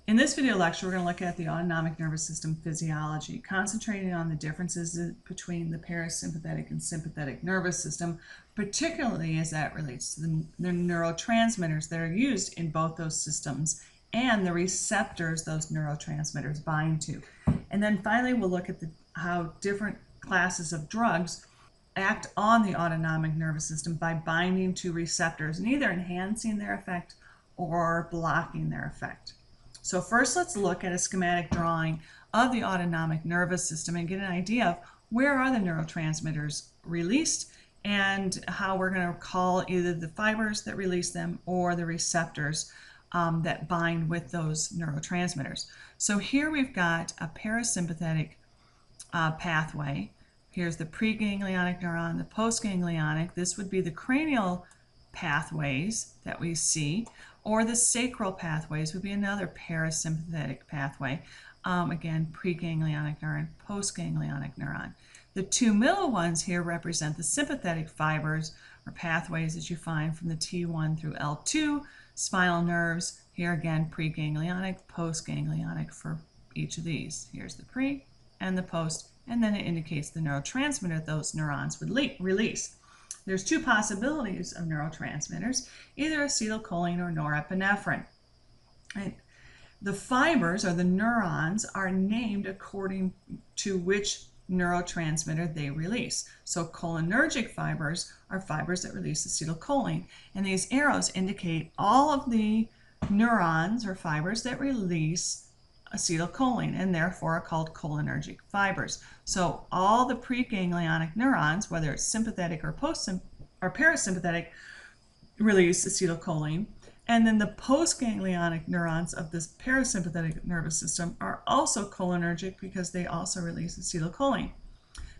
In this video lecture, we're going to look at the autonomic nervous system physiology, concentrating on the differences between the parasympathetic and sympathetic nervous system, particularly as that relates to the neurotransmitters that are used in both those systems and the receptors those neurotransmitters bind to. And then finally, we'll look at how different classes of drugs act on the autonomic nervous system by binding to receptors and either enhancing their effect or blocking their effect. So first, let's look at a schematic drawing of the autonomic nervous system and get an idea of where are the neurotransmitters released and how we're going to call either the fibers that release them or the receptors that bind with those neurotransmitters. So here we've got a parasympathetic pathway. Here's the preganglionic neuron, the postganglionic. This would be the cranial pathways that we see, or the sacral pathways would be another parasympathetic pathway. Again, preganglionic neuron, postganglionic neuron. The two middle ones here represent the sympathetic fibers or pathways that you find from the T1 through L2 spinal nerves. Here again, preganglionic, postganglionic for each of these. Here's the pre and the post, and then it indicates the neurotransmitter those neurons would release. There's two possibilities of neurotransmitters, either acetylcholine or norepinephrine. Right? The fibers, or the neurons, are named according to which neurotransmitter they release. So cholinergic fibers are fibers that release acetylcholine, and these arrows indicate all of the neurons or fibers that release acetylcholine and therefore are called cholinergic fibers. So all the preganglionic neurons, whether it's sympathetic or parasympathetic, release acetylcholine, and then the postganglionic neurons of this parasympathetic nervous system are also cholinergic because they also release acetylcholine.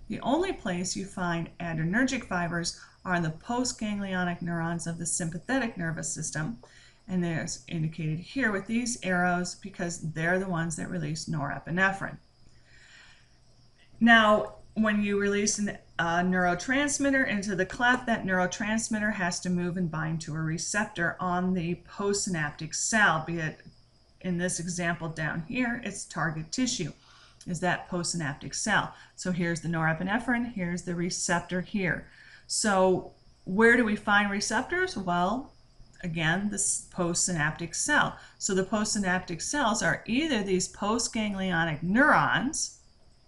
The only place you find adrenergic fibers are in the postganglionic neurons of the sympathetic nervous system, and they're indicated here with these arrows because they're the ones that release norepinephrine. Now, when you release a neurotransmitter into the cleft, that neurotransmitter has to move and bind to a receptor on the postsynaptic cell, be it, in this example down here, it's target tissue, is that postsynaptic cell. So here's the norepinephrine, here's the receptor here. So where do we find receptors? Well, again, this postsynaptic cell. So the postsynaptic cells are either these postganglionic neurons,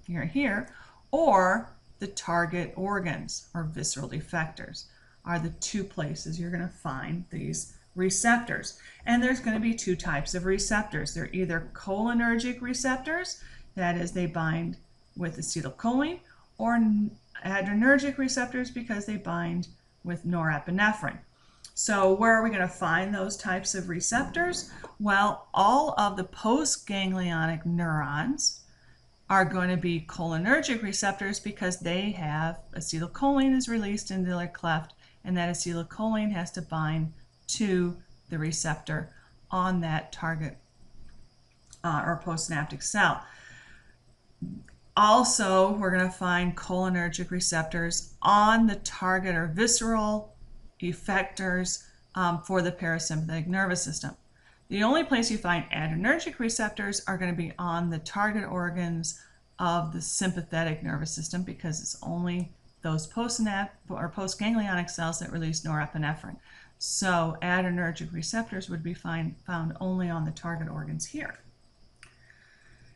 here, or the target organs or visceral effectors are the two places you're going to find these receptors. And there's going to be two types of receptors. They're either cholinergic receptors, that is, they bind with acetylcholine, or adrenergic receptors because they bind with norepinephrine. So where are we going to find those types of receptors? Well, all of the postganglionic neurons are going to be cholinergic receptors because they have acetylcholine is released into their cleft, and that acetylcholine has to bind to the receptor on that target or postsynaptic cell. Also, we're going to find cholinergic receptors on the target or visceral effectors for the parasympathetic nervous system. The only place you find adrenergic receptors are going to be on the target organs of the sympathetic nervous system because it's only those postganglionic cells that release norepinephrine. So adrenergic receptors would be found only on the target organs here.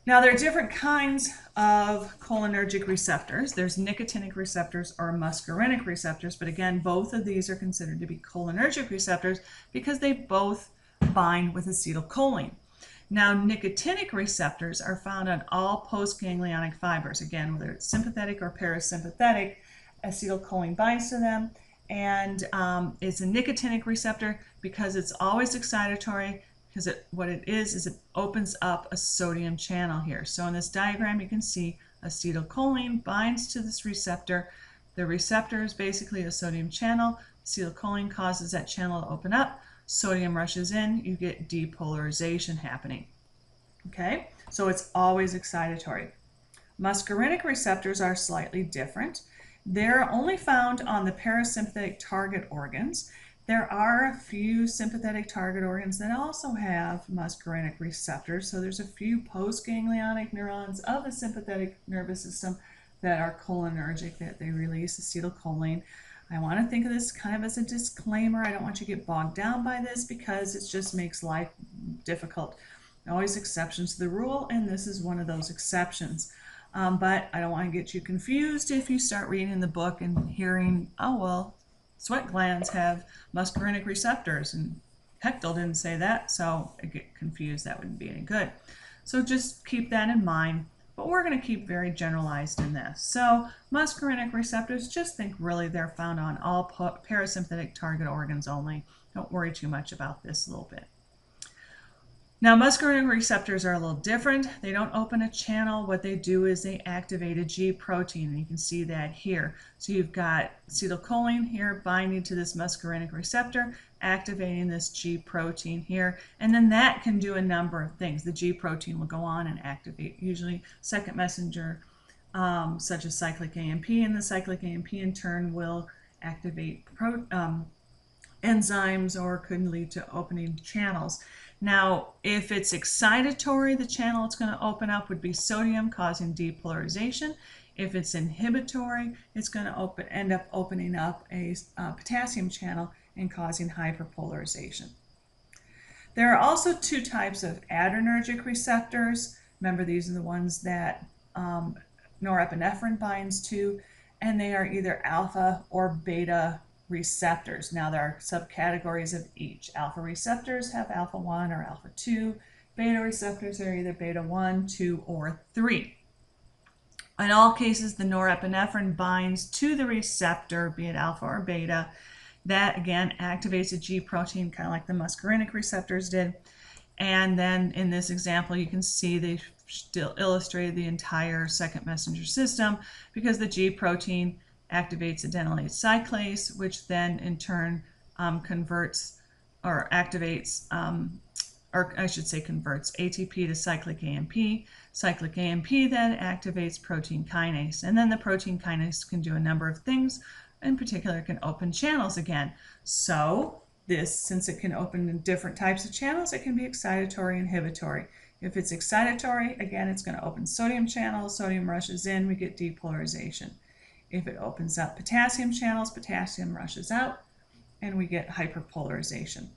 Now, there are different kinds of cholinergic receptors. There's nicotinic receptors or muscarinic receptors, but again, both of these are considered to be cholinergic receptors because they both bind with acetylcholine. Now, nicotinic receptors are found on all postganglionic fibers. Again, whether it's sympathetic or parasympathetic, acetylcholine binds to them, and it's a nicotinic receptor because it's always excitatory, because what it is it opens up a sodium channel here. So in this diagram, you can see acetylcholine binds to this receptor. The receptor is basically a sodium channel. Acetylcholine causes that channel to open up. Sodium rushes in, you get depolarization happening. Okay, so it's always excitatory. Muscarinic receptors are slightly different. They're only found on the parasympathetic target organs. There are a few sympathetic target organs that also have muscarinic receptors. So there's a few postganglionic neurons of the sympathetic nervous system that are cholinergic, that they release acetylcholine. I want to think of this kind of as a disclaimer. I don't want you to get bogged down by this because it just makes life difficult. Always exceptions to the rule, and this is one of those exceptions. But I don't want to get you confused if you start reading the book and hearing, oh, well, sweat glands have muscarinic receptors, and Heckel didn't say that, so I get confused. That wouldn't be any good. So just keep that in mind. But we're going to keep very generalized in this. So muscarinic receptors, just think really they're found on all parasympathetic target organs only. Don't worry too much about this a little bit. Now, muscarinic receptors are a little different. They don't open a channel. What they do is they activate a G protein, and you can see that here. So you've got acetylcholine here binding to this muscarinic receptor, activating this G protein here, and then that can do a number of things. The G protein will go on and activate usually second messenger, such as cyclic AMP, and the cyclic AMP in turn will activate enzymes or could lead to opening channels. Now, if it's excitatory, the channel it's going to open up would be sodium, causing depolarization. If it's inhibitory, it's going to end up opening up a potassium channel and causing hyperpolarization. There are also two types of adrenergic receptors. Remember, these are the ones that norepinephrine binds to, and they are either alpha or beta receptors. Now, there are subcategories of each. Alpha receptors have alpha 1 or alpha 2. Beta receptors are either beta 1, 2, or 3. In all cases, the norepinephrine binds to the receptor, be it alpha or beta. That, again, activates a G protein, kind of like the muscarinic receptors did. And then in this example, you can see they still illustrated the entire second messenger system because the G protein activates adenylate cyclase, which then in turn converts or activates, or I should say converts ATP to cyclic AMP. Cyclic AMP then activates protein kinase, and then the protein kinase can do a number of things. In particular, it can open channels again. So this, since it can open in different types of channels, it can be excitatory, inhibitory. If it's excitatory, again, it's going to open sodium channels. Sodium rushes in, we get depolarization. If it opens up potassium channels, potassium rushes out, and we get hyperpolarization.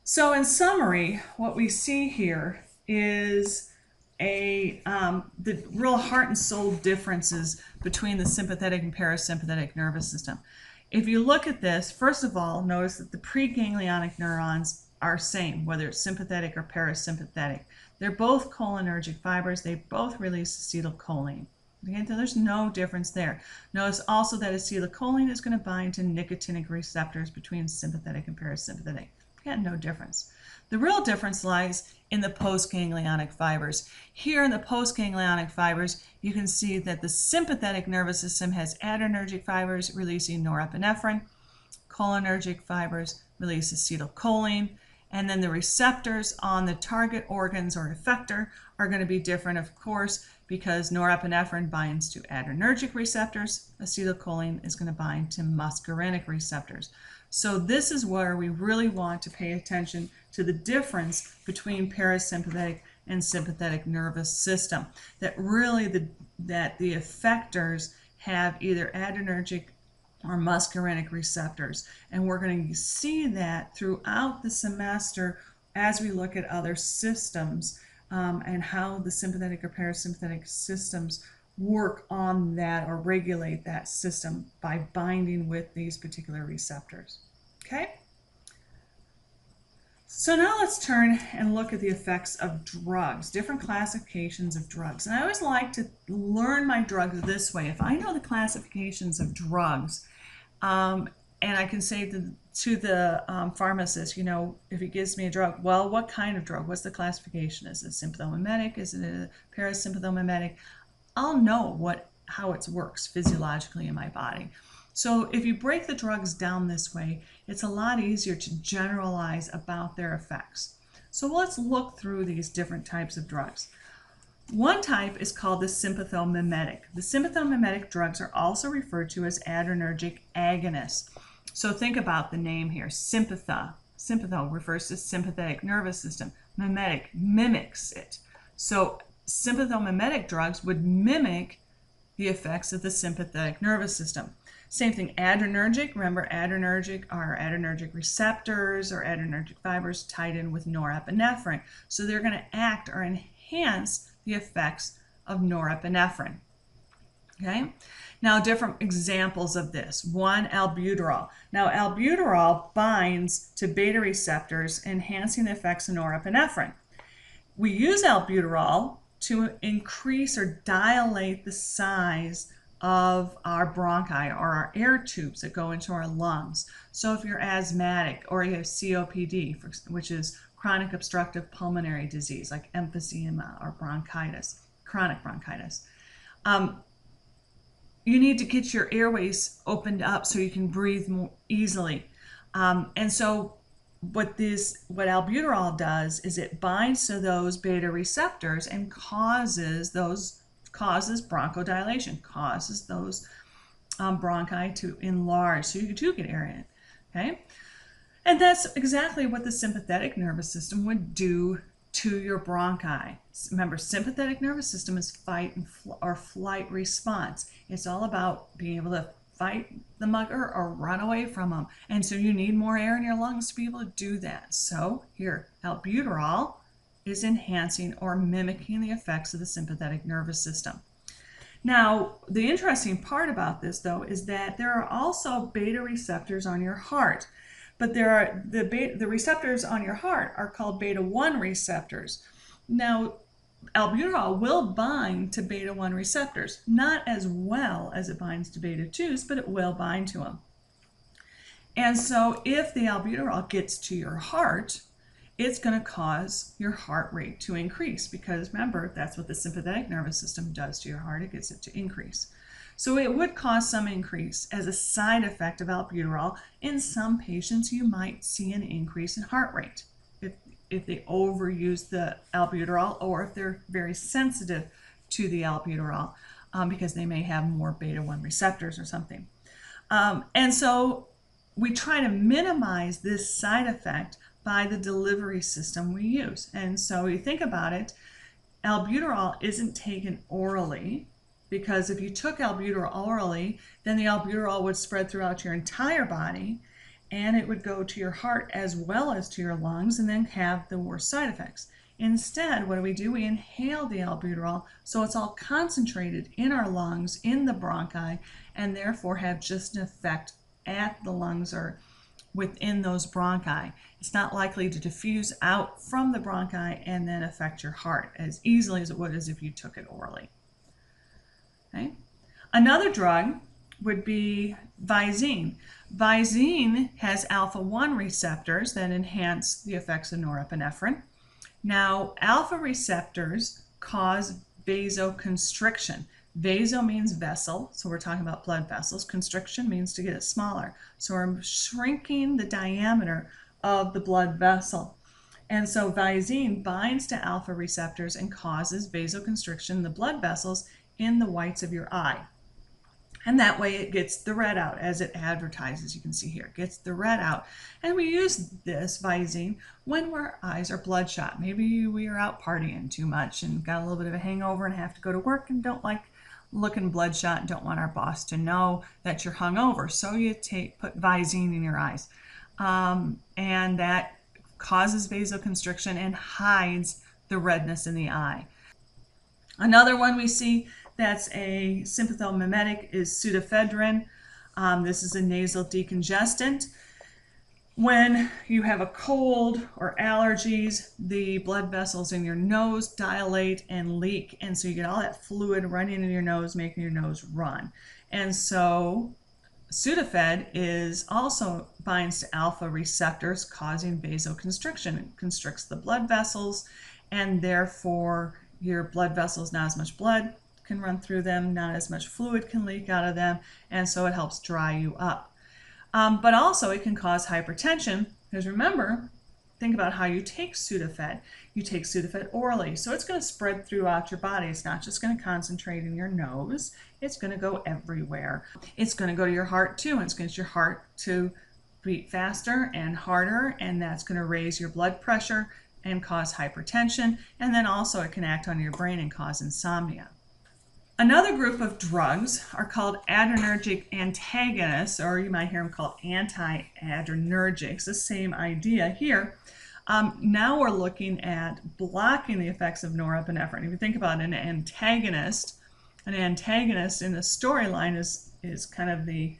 So in summary, what we see here is the real heart and soul differences between the sympathetic and parasympathetic nervous system. If you look at this, first of all, notice that the preganglionic neurons are same, whether it's sympathetic or parasympathetic. They're both cholinergic fibers. They both release acetylcholine. Okay, so there's no difference there. Notice also that acetylcholine is going to bind to nicotinic receptors between sympathetic and parasympathetic. Again, no difference. The real difference lies in the postganglionic fibers. Here in the postganglionic fibers, you can see that the sympathetic nervous system has adrenergic fibers releasing norepinephrine, cholinergic fibers release acetylcholine, and then the receptors on the target organs or effector are going to be different, of course, because norepinephrine binds to adrenergic receptors. Acetylcholine is going to bind to muscarinic receptors. So this is where we really want to pay attention to the difference between parasympathetic and sympathetic nervous system. That really the effectors have either adrenergic or muscarinic receptors. And we're going to see that throughout the semester as we look at other systems and how the sympathetic or parasympathetic systems work on that or regulate that system by binding with these particular receptors. Okay? So now let's turn and look at the effects of drugs, different classifications of drugs. And I always like to learn my drugs this way. If I know the classifications of drugs, and I can say to the pharmacist, you know, if he gives me a drug, well, what kind of drug? What's the classification? Is it sympathomimetic? Is it a parasympathomimetic? I'll know how it works physiologically in my body. So if you break the drugs down this way, it's a lot easier to generalize about their effects. So let's look through these different types of drugs. One type is called the sympathomimetic. The sympathomimetic drugs are also referred to as adrenergic agonists. So think about the name here, sympatha. Sympatho refers to sympathetic nervous system. Mimetic mimics it. So sympathomimetic drugs would mimic the effects of the sympathetic nervous system. Same thing, adrenergic. Remember, adrenergic are adrenergic receptors or adrenergic fibers tied in with norepinephrine. So they're going to act or enhance the effects of norepinephrine. Okay? Now, different examples of this. One, albuterol. Now, albuterol binds to beta receptors, enhancing the effects of norepinephrine. We use albuterol to increase or dilate the size of our bronchi or our air tubes that go into our lungs. So if you're asthmatic or you have COPD, which is chronic obstructive pulmonary disease like emphysema or bronchitis, chronic bronchitis, you need to get your airways opened up so you can breathe more easily. And so what albuterol does is it binds to those beta receptors and causes bronchodilation, causes those bronchi to enlarge, so you do get air in. Okay, and that's exactly what the sympathetic nervous system would do to your bronchi. Remember, sympathetic nervous system is fight or flight response. It's all about being able to fight the mugger or run away from them. And so you need more air in your lungs to be able to do that. So here, albuterol is enhancing or mimicking the effects of the sympathetic nervous system. Now, the interesting part about this, though, is that there are also beta receptors on your heart. But there are the receptors on your heart are called beta-1 receptors. Now, albuterol will bind to beta-1 receptors, not as well as it binds to beta-2s, but it will bind to them. And so if the albuterol gets to your heart, it's going to cause your heart rate to increase because, remember, that's what the sympathetic nervous system does to your heart. It gets it to increase. So it would cause some increase as a side effect of albuterol. In some patients, you might see an increase in heart rate if they overuse the albuterol or if they're very sensitive to the albuterol because they may have more beta-1 receptors or something. And so we try to minimize this side effect by the delivery system we use. And so you think about it, albuterol isn't taken orally, because if you took albuterol orally, then the albuterol would spread throughout your entire body and it would go to your heart as well as to your lungs and then have the worst side effects. Instead, what do? We inhale the albuterol so it's all concentrated in our lungs, in the bronchi, and therefore have just an effect at the lungs or within those bronchi. It's not likely to diffuse out from the bronchi and then affect your heart as easily as it would as if you took it orally. Okay. Another drug would be Visine. Visine has alpha-1 receptors that enhance the effects of norepinephrine. Now, alpha receptors cause vasoconstriction. Vaso means vessel, so we're talking about blood vessels. Constriction means to get it smaller. So we're shrinking the diameter of the blood vessel. And so Visine binds to alpha receptors and causes vasoconstriction in the blood vessels in the whites of your eye. And that way it gets the red out as it advertises. You can see here, it gets the red out. And we use this Visine when our eyes are bloodshot. Maybe we are out partying too much and got a little bit of a hangover and have to go to work and don't like looking bloodshot and don't want our boss to know that you're hungover. So you put Visine in your eyes. And that causes vasoconstriction and hides the redness in the eye. Another one we see that's a sympathomimetic is pseudoephedrine. This is a nasal decongestant. When you have a cold or allergies, the blood vessels in your nose dilate and leak, and so you get all that fluid running in your nose, making your nose run. And so Sudafed also binds to alpha receptors, causing vasoconstriction. It constricts the blood vessels, and therefore your blood vessels, not as much blood can run through them, not as much fluid can leak out of them, and so it helps dry you up. But also it can cause hypertension, because remember think about how you take Sudafed. You take Sudafed orally, so it's going to spread throughout your body. It's not just going to concentrate in your nose. It's going to go everywhere. It's going to go to your heart too, and it's going to get your heart to beat faster and harder, and that's going to raise your blood pressure and cause hypertension, and then also it can act on your brain and cause insomnia. Another group of drugs are called adrenergic antagonists, or you might hear them called anti-adrenergics. The same idea here. Now we're looking at blocking the effects of norepinephrine. If you think about an antagonist in the storyline is kind of the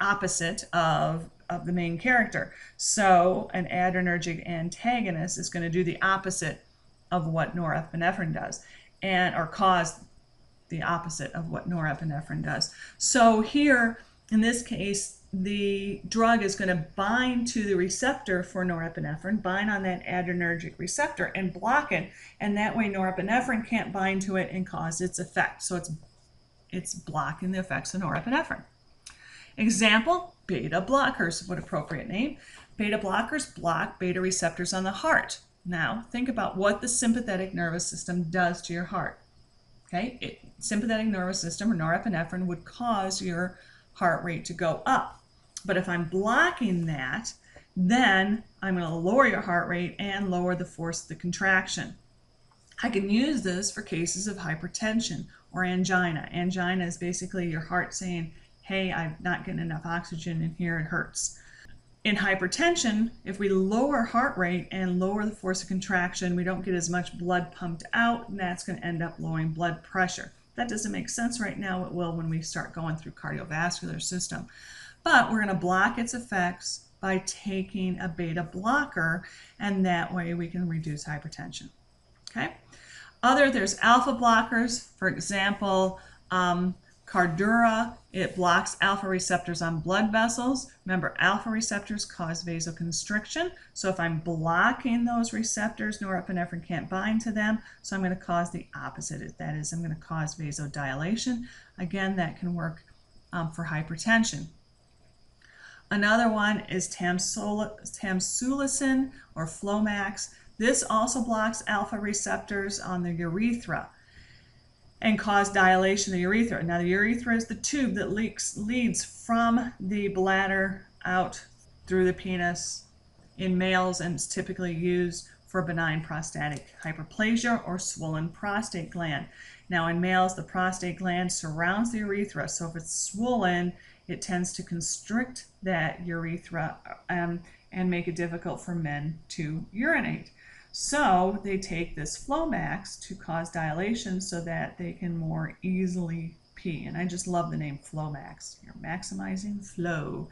opposite of the main character. So an adrenergic antagonist is going to do the opposite of what norepinephrine does, or cause the opposite of what norepinephrine does. So here, in this case, the drug is going to bind to the receptor for norepinephrine, bind on that adrenergic receptor and block it, and that way norepinephrine can't bind to it and cause its effect. So it's blocking the effects of norepinephrine. Example, beta blockers. What appropriate name? Beta blockers block beta receptors on the heart. Now, think about what the sympathetic nervous system does to your heart. Okay, sympathetic nervous system, or norepinephrine, would cause your heart rate to go up. But if I'm blocking that, then I'm going to lower your heart rate and lower the force of the contraction. I can use this for cases of hypertension or angina. Angina is basically your heart saying, hey, I'm not getting enough oxygen in here, it hurts. In hypertension, if we lower heart rate and lower the force of contraction, we don't get as much blood pumped out, and that's going to end up lowering blood pressure. That doesn't make sense right now. It will when we start going through cardiovascular system. But we're going to block its effects by taking a beta blocker, and that way we can reduce hypertension. Okay. There's alpha blockers, for example, Cardura. It blocks alpha receptors on blood vessels. Remember, alpha receptors cause vasoconstriction. So if I'm blocking those receptors, norepinephrine can't bind to them. So I'm going to cause the opposite. That is, I'm going to cause vasodilation. Again, that can work for hypertension. Another one is tamsulosin or Flomax. This also blocks alpha receptors on the urethra and cause dilation of the urethra. Now, the urethra is the tube that leads from the bladder out through the penis in males, and it's typically used for benign prostatic hyperplasia or swollen prostate gland. Now, in males, the prostate gland surrounds the urethra, so if it's swollen, it tends to constrict that urethra and make it difficult for men to urinate. So they take this Flomax to cause dilation so that they can more easily pee. And I just love the name Flomax. You're maximizing flow.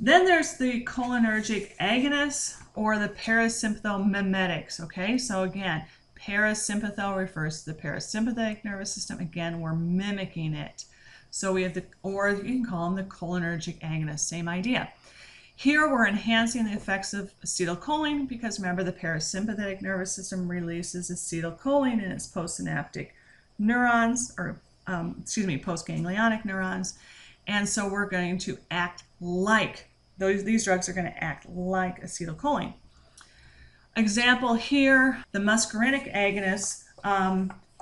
Then there's the cholinergic agonists or the parasympathomimetics. Okay, so again, parasympatho refers to the parasympathetic nervous system. Again, we're mimicking it. So we have or you can call them the cholinergic agonists, same idea. Here we're enhancing the effects of acetylcholine because remember the parasympathetic nervous system releases acetylcholine in its postsynaptic neurons, or postganglionic neurons, and so we're going to act like these drugs are going to act like acetylcholine. Example here, the muscarinic agonists,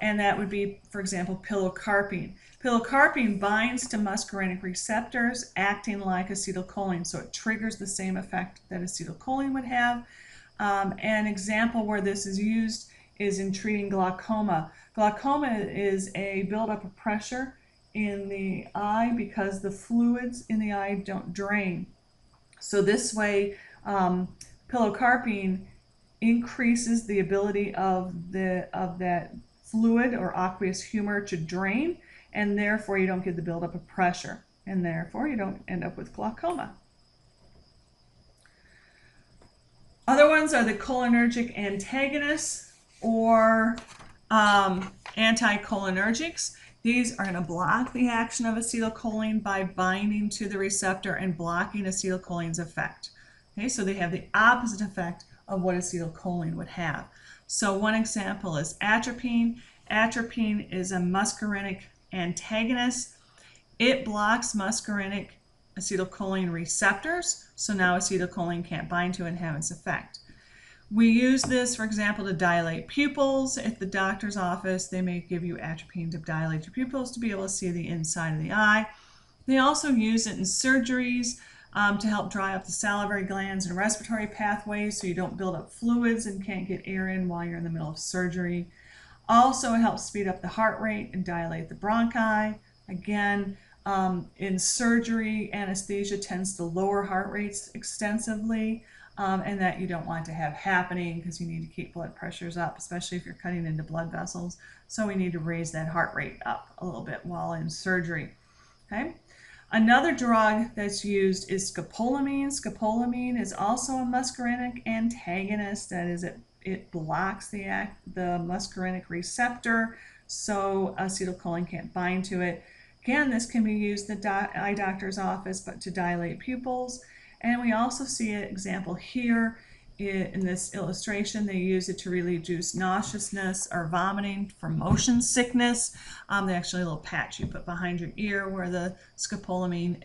and that would be, for example, pilocarpine. Pilocarpine binds to muscarinic receptors, acting like acetylcholine, so it triggers the same effect that acetylcholine would have. An example where this is used is in treating glaucoma. Glaucoma is a buildup of pressure in the eye because the fluids in the eye don't drain. So this way, pilocarpine increases the ability of that fluid or aqueous humor to drain, and therefore you don't get the buildup of pressure, and therefore you don't end up with glaucoma. Other ones are the cholinergic antagonists or anticholinergics. These are going to block the action of acetylcholine by binding to the receptor and blocking acetylcholine's effect. Okay, so they have the opposite effect of what acetylcholine would have. So one example is atropine. Atropine is a muscarinic antagonist. It blocks muscarinic acetylcholine receptors, so now acetylcholine can't bind to it and have its effect. We use this, for example, to dilate pupils. At the doctor's office, they may give you atropine to dilate your pupils to be able to see the inside of the eye. They also use it in surgeries to help dry up the salivary glands and respiratory pathways so you don't build up fluids and can't get air in while you're in the middle of surgery. Also, it helps speed up the heart rate and dilate the bronchi. Again, in surgery, anesthesia tends to lower heart rates extensively, and that you don't want to have happening because you need to keep blood pressures up, especially if you're cutting into blood vessels. So we need to raise that heart rate up a little bit while in surgery. Okay. Another drug that's used is scopolamine. Scopolamine is also a muscarinic antagonist. That is, it blocks the muscarinic receptor, so acetylcholine can't bind to it. Again, this can be used in the eye doctor's office, but to dilate pupils. And we also see an example here in this illustration. They use it to reduce nauseousness or vomiting for motion sickness. They actually a little patch you put behind your ear where the scopolamine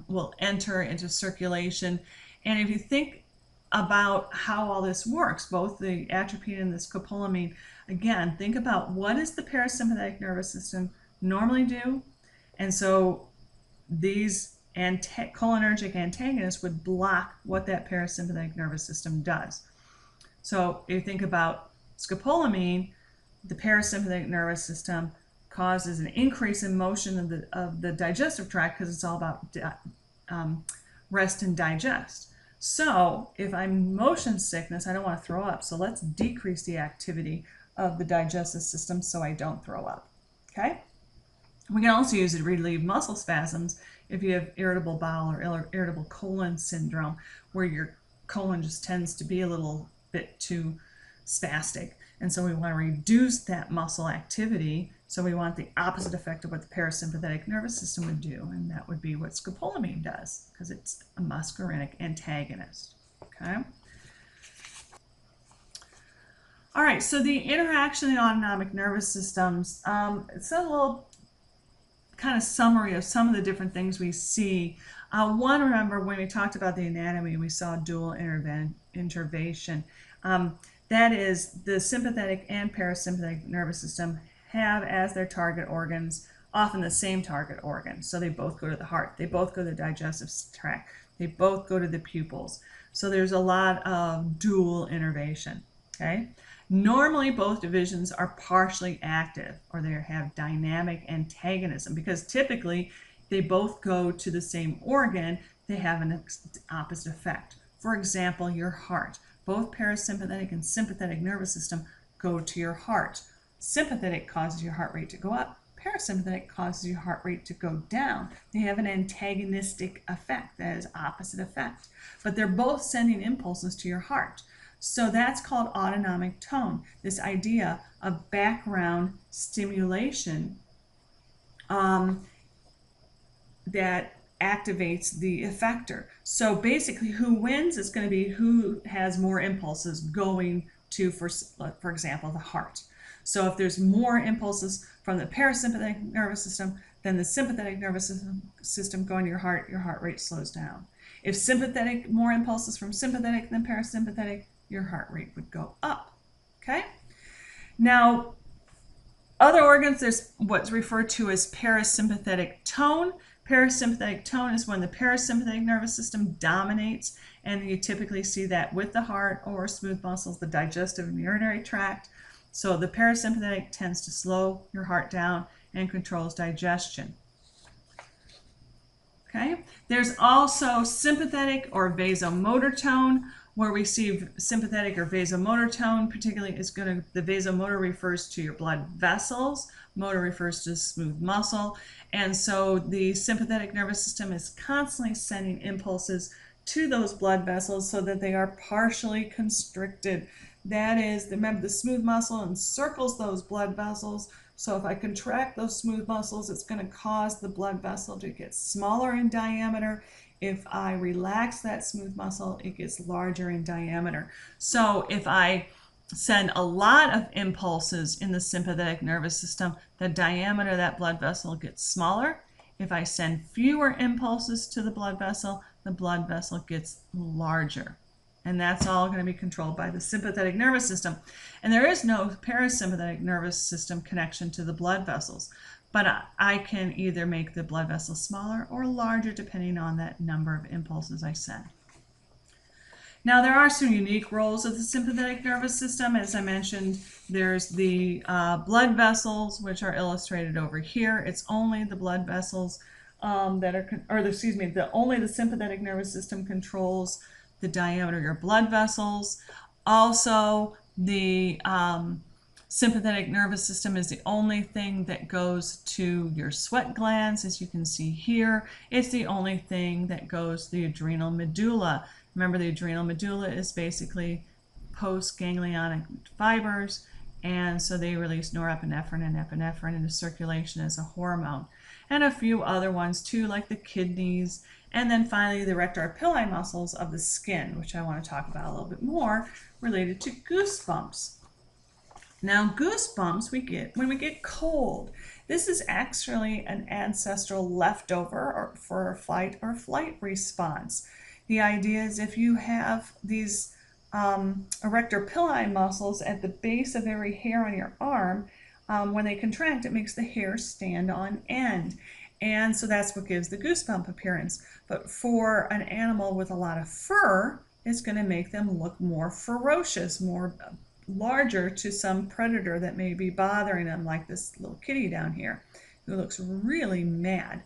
will enter into circulation. And if you think about how all this works, both the atropine and the scopolamine, again, think about what does the parasympathetic nervous system normally do? And so these cholinergic antagonists would block what that parasympathetic nervous system does. So if you think about scopolamine, the parasympathetic nervous system causes an increase in motion of the digestive tract because it's all about rest and digest. So if I'm motion sickness, I don't want to throw up. So let's decrease the activity of the digestive system so I don't throw up. Okay? We can also use it to relieve muscle spasms if you have irritable bowel or irritable colon syndrome, where your colon just tends to be a little bit too spastic. And so we want to reduce that muscle activity. So we want the opposite effect of what the parasympathetic nervous system would do. And that would be what scopolamine does, because it's a muscarinic antagonist. Okay. All right, so the interaction in autonomic nervous systems, it's a little kind of summary of some of the different things we see. One, remember when we talked about the anatomy, we saw dual innervation. That is, the sympathetic and parasympathetic nervous system have as their target organs often the same target organ. So they both go to the heart, they both go to the digestive tract, they both go to the pupils. So there's a lot of dual innervation. Okay. Normally, both divisions are partially active, or they have dynamic antagonism, because typically they both go to the same organ. They have an opposite effect. For example, your heart. Both parasympathetic and sympathetic nervous system go to your heart. Sympathetic causes your heart rate to go up. Parasympathetic causes your heart rate to go down. They have an antagonistic effect, that is opposite effect. But they're both sending impulses to your heart. So that's called autonomic tone, this idea of background stimulation that activates the effector. So basically, who wins is going to be who has more impulses going to, for example, the heart. So if there's more impulses from the parasympathetic nervous system than the sympathetic nervous system going to your heart rate slows down. If sympathetic, more impulses from sympathetic than parasympathetic, your heart rate would go up. Okay? Now, other organs, there's what's referred to as parasympathetic tone. Parasympathetic tone is when the parasympathetic nervous system dominates, and you typically see that with the heart or smooth muscles, the digestive and urinary tract. So the parasympathetic tends to slow your heart down and controls digestion. Okay? There's also sympathetic or vasomotor tone, where we see sympathetic or vasomotor tone, particularly the vasomotor refers to your blood vessels, motor refers to smooth muscle, and so the sympathetic nervous system is constantly sending impulses to those blood vessels so that they are partially constricted. That is, remember, the smooth muscle encircles those blood vessels, so if I contract those smooth muscles, it's going to cause the blood vessel to get smaller in diameter. If I relax that smooth muscle, it gets larger in diameter. So if I send a lot of impulses in the sympathetic nervous system, the diameter of that blood vessel gets smaller. If I send fewer impulses to the blood vessel gets larger. And that's all going to be controlled by the sympathetic nervous system. And there is no parasympathetic nervous system connection to the blood vessels. But I can either make the blood vessels smaller or larger depending on that number of impulses I send. Now, there are some unique roles of the sympathetic nervous system. As I mentioned, there's the blood vessels, which are illustrated over here. It's only the blood vessels only the sympathetic nervous system controls the diameter of your blood vessels. Also, the sympathetic nervous system is the only thing that goes to your sweat glands, as you can see here. It's the only thing that goes to the adrenal medulla. Remember, the adrenal medulla is basically post-ganglionic fibers, and so they release norepinephrine and epinephrine into circulation as a hormone. And a few other ones too, like the kidneys, and then finally the erector pilli muscles of the skin, which I want to talk about a little bit more, related to goosebumps. Now, goosebumps we get when we get cold. This is actually an ancestral leftover for a fight or flight response. The idea is if you have these erector pilli muscles at the base of every hair on your arm, when they contract, it makes the hair stand on end. And so that's what gives the goosebump appearance. But for an animal with a lot of fur, it's going to make them look more ferocious, more larger to some predator that may be bothering them, like this little kitty down here, who looks really mad.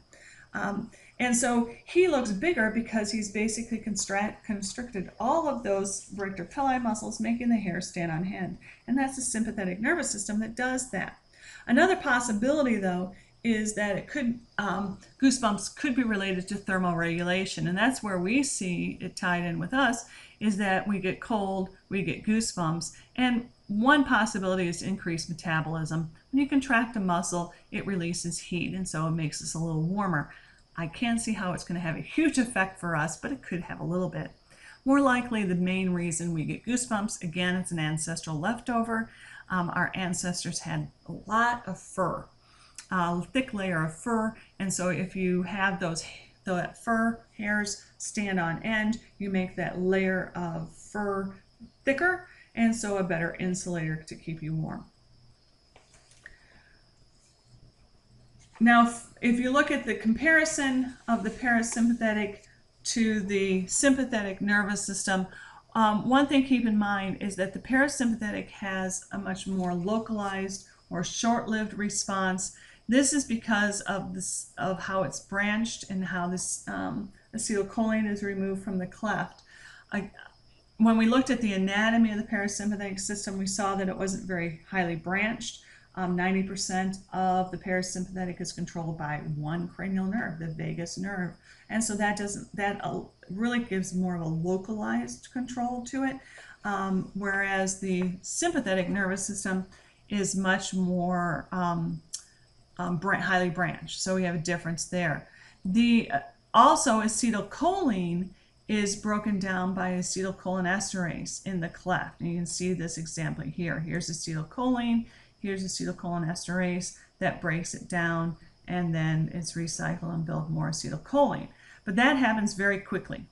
And so he looks bigger because he's basically constricted all of those erector pilli muscles, making the hair stand on end. And that's the sympathetic nervous system that does that. Another possibility, though, is that it could goosebumps could be related to thermal regulation, and that's where we see it tied in with us, is that we get cold, we get goosebumps, and one possibility is increased metabolism. When you contract a muscle, it releases heat, and so it makes us a little warmer. I can't see how it's going to have a huge effect for us, but it could have a little bit. More likely, the main reason we get goosebumps, again, it's an ancestral leftover. Our ancestors had a lot of fur, a thick layer of fur, and so if you have that fur hairs stand on end, you make that layer of fur thicker, and so a better insulator to keep you warm. Now, if you look at the comparison of the parasympathetic to the sympathetic nervous system, one thing to keep in mind is that the parasympathetic has a much more localized or short-lived response. This is because of how it's branched and how this acetylcholine is removed from the cleft. When we looked at the anatomy of the parasympathetic system, we saw that it wasn't very highly branched. 90% of the parasympathetic is controlled by one cranial nerve, the vagus nerve, and so that really gives more of a localized control to it, whereas the sympathetic nervous system is much more highly branched. So we have a difference there. Also, acetylcholine is broken down by acetylcholinesterase in the cleft, and you can see this example here. Here's acetylcholine. Here's acetylcholinesterase that breaks it down, and then it's recycled and build more acetylcholine. But that happens very quickly.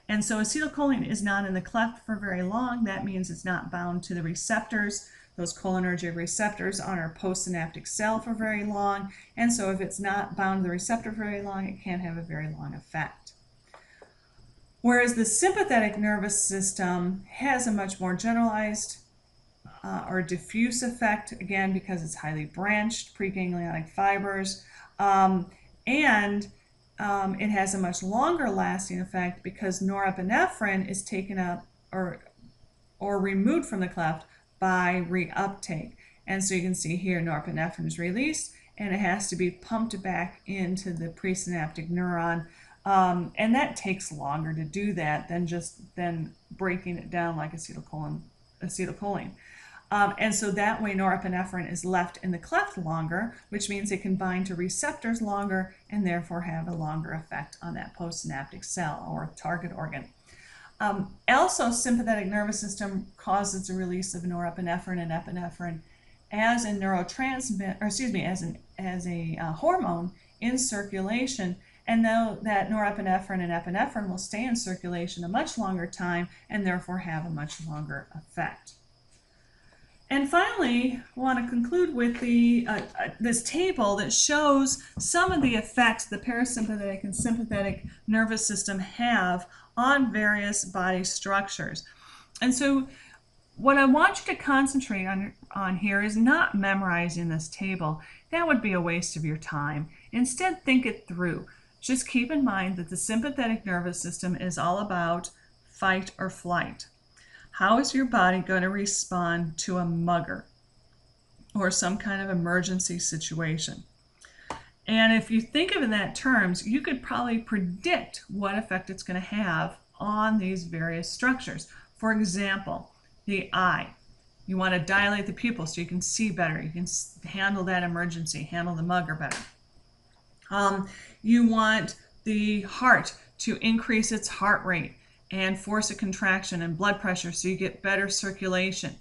And so acetylcholine is not in the cleft for very long. That means it's not bound to the receptors, those cholinergic receptors on our postsynaptic cell for very long. And so if it's not bound to the receptor for very long, it can't have a very long effect. Whereas the sympathetic nervous system has a much more generalized or diffuse effect, again, because it's highly branched, preganglionic fibers, and it has a much longer lasting effect because norepinephrine is taken up or removed from the cleft by reuptake. And so you can see here norepinephrine is released and it has to be pumped back into the presynaptic neuron, and that takes longer to do that than breaking it down like acetylcholine. And so that way norepinephrine is left in the cleft longer, which means it can bind to receptors longer and therefore have a longer effect on that postsynaptic cell or target organ. Also, sympathetic nervous system causes the release of norepinephrine and epinephrine as a neurotransmitter, or excuse me, as a hormone in circulation, and though that norepinephrine and epinephrine will stay in circulation a much longer time and therefore have a much longer effect. And finally, I want to conclude with this table that shows some of the effects the parasympathetic and sympathetic nervous system have on various body structures. And so what I want you to concentrate on here is not memorizing this table. That would be a waste of your time. Instead, think it through. Just keep in mind that the sympathetic nervous system is all about fight or flight. How is your body going to respond to a mugger or some kind of emergency situation? And if you think of it in that terms, you could probably predict what effect it's going to have on these various structures. For example, the eye. You want to dilate the pupil so you can see better. You can handle that emergency, handle the mugger better. You want the heart to increase its heart rate and force a contraction and blood pressure so you get better circulation.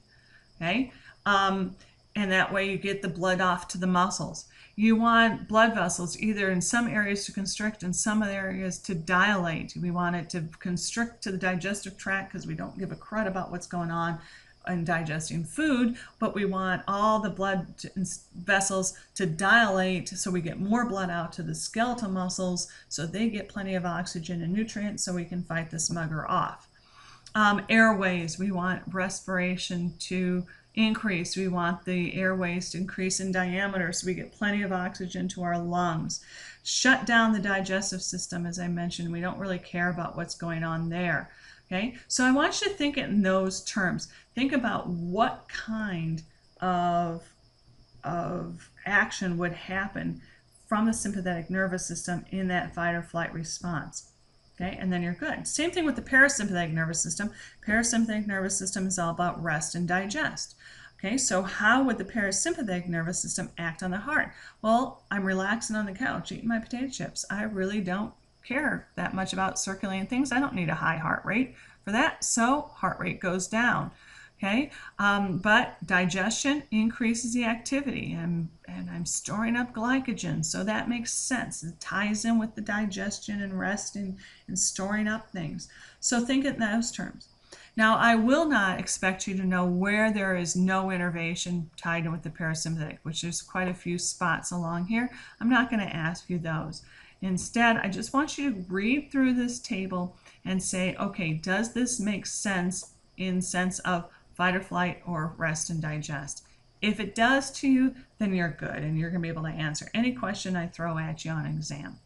Okay? And that way you get the blood off to the muscles. You want blood vessels either in some areas to constrict and some areas to dilate. We want it to constrict to the digestive tract because we don't give a crud about what's going on in digesting food, but we want all the blood vessels to dilate so we get more blood out to the skeletal muscles so they get plenty of oxygen and nutrients so we can fight this mugger off. Airways, we want respiration to increase. We want the airways to increase in diameter so we get plenty of oxygen to our lungs. Shut down the digestive system, as I mentioned. We don't really care about what's going on there. Okay, so I want you to think it in those terms. Think about what kind of action would happen from the sympathetic nervous system in that fight or flight response. Okay, and then you're good. Same thing with the parasympathetic nervous system. Parasympathetic nervous system is all about rest and digest. Okay, so how would the parasympathetic nervous system act on the heart? Well, I'm relaxing on the couch eating my potato chips. I really don't care that much about circulating things. I don't need a high heart rate for that, so heart rate goes down. Okay, but digestion increases the activity, and I'm storing up glycogen, so that makes sense. It ties in with the digestion and rest and storing up things. So think in those terms. Now, I will not expect you to know where there is no innervation tied in with the parasympathetic, which there's quite a few spots along here. I'm not going to ask you those. Instead, I just want you to read through this table and say, okay, does this make sense in sense of fight or flight or rest and digest? If it does to you, then you're good and you're going to be able to answer any question I throw at you on exam.